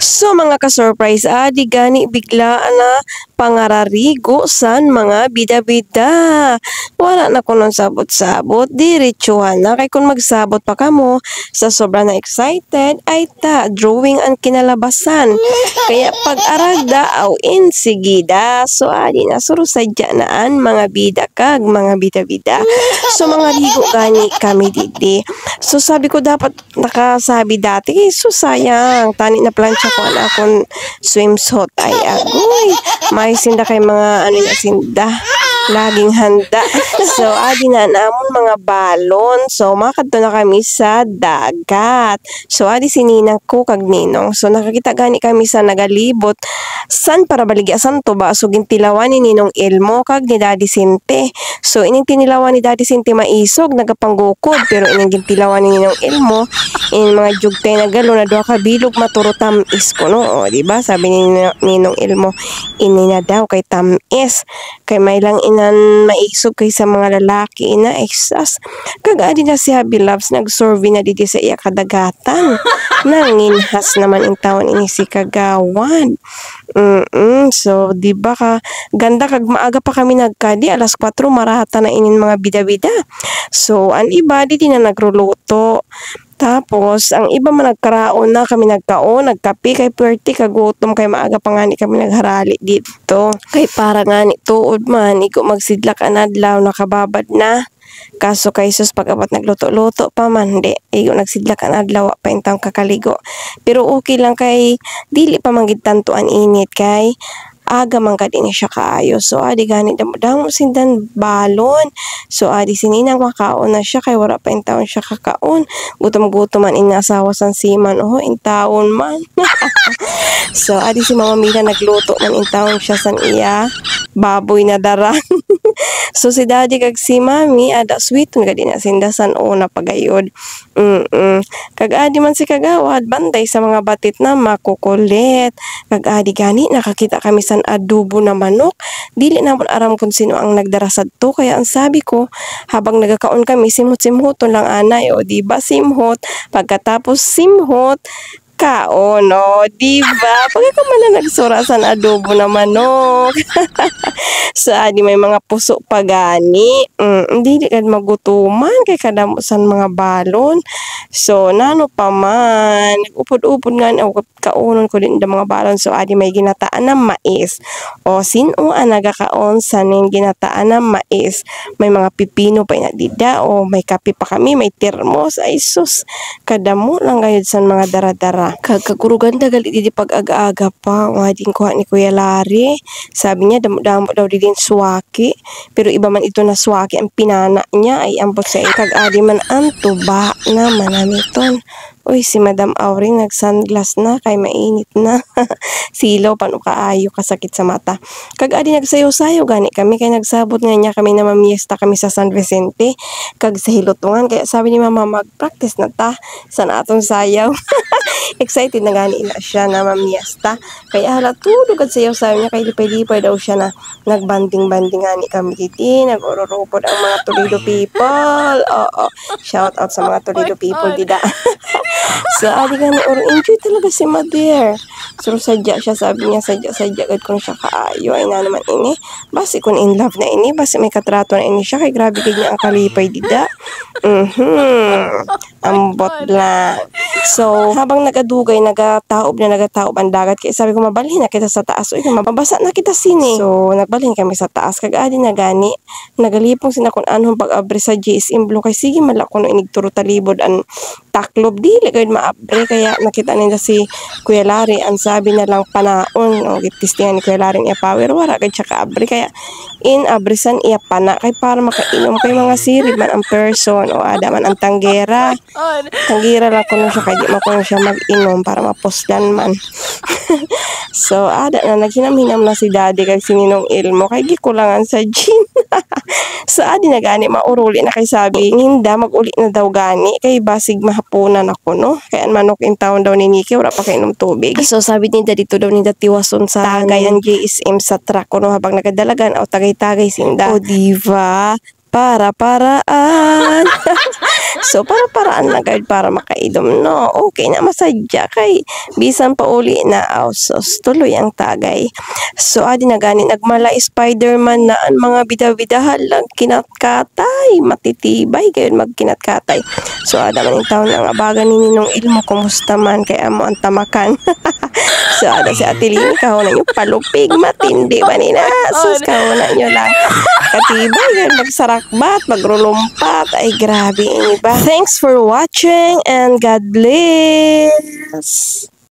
So mga ka-surprise, di gani biglaan na pangararigo san mga bida-bida. Wala na ko nun sabot-sabot, diretsuhan na kay kung magsabot pa kamo sa sobra na excited ay drawing ang kinalabasan. Kaya pag-aragda aw insigida. So adi na surusadya naan mga bida kag mga bida-bida. So mga ligo gani kami didi. So sabi ko dapat nakasabi dati, so sayang tani na plancha ko na akong swimsuit ay agoy. May sinda kay mga ano na sinda. Laging handa. So, adi na namon mga balon. So, makadto na kami sa dagat. So, adi sininang ko kag ninong. So, nakakita gani kami sa nagalibot. San para baligya san to ba? So, gintilawan ni Ninong Elmo kag ni Daddy Sinte. So, ining tinilawan ni Daddy Sinte maisog, nagapanggukod. Pero ining gintilawan ni Ninong Elmo, ining mga jugtay na galo na duha ka bilog maturo tamis ko, no? O, diba? Sabi ni Ninong Elmo, ini na daw kay tamis. Kay may lang inan maisog kay sa mga lalaki ina exas. Kagadi na si Happy Loves nag-survey na dito sa iya kadagatan. Nanginhas naman ang taon ini si Kagawan. So, di ba ka ganda kag maaga pa kami nagkadi alas 4 marahata na inin mga bida-bida. So, ang iba di na nagruluto. Tapos, ang iba man nagkaraon na kami nagkaon, nagkape kay puwerte kagutom kay maaga pa nga ni kami nagharali dito. Kay para nga ni tuod man, iko magsidlak anadlaw nakababad na. Kaso kay sus pag-apat nagluto-luto pa man, di. Iko nagsidlak anadlaw pa intang kakaligo. Pero okay lang kay dili pa manggid tanto ang init kay aga man ka din siya kaayo. So, adi gani damo sindan balon. So, adi sininang makaon na siya kay wala pa in taon siya kakaon. Gutom-gutom man inasawa san siman. Oh, in taon man. So, adi si Mama Mila nagluto man in taon siya san iya. Baboy na daran. So, si Daddy kag si Mami, ada sweet nga din na sindasan una pagayod. Kag adi man si Kagawad, bantay sa mga batit na makukulit. Kag adi gani, nakakita kami san adobo na manok. Dili naman aram kung sino ang nagdarasad to. Kaya ang sabi ko, habang nagakaon kami, simhot-simhoton lang anay. O diba, simhot. Pagkatapos simhot, kaon, no? Diba? Pagka ka man na nagsura san adobo na manok. So, adi may mga puso pagani. Hindi ka magutuman kay kadamo san mga balon. So, nano pa man. Nag-upod-upod nga na kaunon ko din mga balon. So, adi may ginataan na mais. O, sino ang nagakaon sanin ginataan na mais? May mga pipino pa inadida. O, may kape pa kami. May termos. Ay, sus. Kadamo lang gayod san mga daradara. Kagkagurugan da gali di pag-aga-aga pa. Nga din kuha ni Kuya Larry. Sabi niya, damo-damo daw din suwaki. Pero iba man ito na suwaki. Ang pinana niya ay ambot sa ikag-adi man ang tuba na manamiton. Uy, si Madam Auring nag-sunglass na kay mainit na. Silaw, paano kaayo, kasakit sa mata. Kag-adi nagsayo-sayo gani kami kay nagsabot nga niya kami na mamiesta kami sa San Vicente. Kag sa hilutungan. Kaya sabi ni Mama, mag-practice na ta sa atong sayaw. Excited na gani ina siya na mamiesta. Kaya hala tulog at sayaw-sayaw niya kay lipay-lipay daw siya na nagbanding-banding gani kami diti. Nag-ororopod ang mga Toledo people. Oo. Shout out sa mga Toledo people dida. So, adi gani enjoy talaga si Mother. So, sadya siya, sabi niya, sadya gad kung siya kaayo. Ay na naman ini. Basi kung in love na ini, basi may katrato na ini siya. Kay grabe kay niya ang kalipay dida. Ambot lang. So, habang nagadugay, nagataob ang dagat. Kaya sabi ko, mabalhin na kita sa taas. Uy, mababasa na kita sini. So, nagbalhin kami sa taas. Kag-adi na gani, nagalipong sina kung anong pag-abre sa JSM Blue. Kay sige, malako no inigturo talibod ang taklob. Dili kayo maabre. Kaya nakita nila si Kuya Larry. Ang sabi na lang panaon. O, gitistingan ni Kuya Larry niya power. Wala kayo siya kaabre. Kaya in-abrisan iya pana. Kay para makainom kay mga sirib man ang person. O, ada man ang tanggera. Tanggera lang kuno siya. Kaya di makuno siya mag-inom para mapusdan man. So, ada na naghinam-hinam na si Daddy kay si Ninong Elmo. Kay gikulangan sa gin. So, adi na gani mauruli na kay sabi. Hinda, mag-uli na daw gani. Kay basig mahapunan ako, no? Kaya manok in town daw ni Nikki. Wala pa kainom tubig. So, sabi nida dito daw nida tiwason sa tagay ang JSM sa truck, no? Habang nagadalagan o tagay-tagay sinda. O, diva? para-paraan. So, para-paraan na guard para makaidom, no? Okay na, masadya kay bisan pa uli na ausos. Tuloy ang tagay. So, adi na gani, nagmala Spider-Man na ang mga bida-bidahan lang kinatkatay. Matitibay kayo magkinatkatay. So, ada man yung taon ang abagan ni Ninong Ilmo, kumusta man kay amo ang tamakan. So, ada si Ate Lini, kahunan nyo palupig, matindi ba nina? Sus, kahunan nyo lang. Katibay, yan, magsarakbat, magrulumpat. Ay, grabe, ini ba? Thanks for watching and God bless.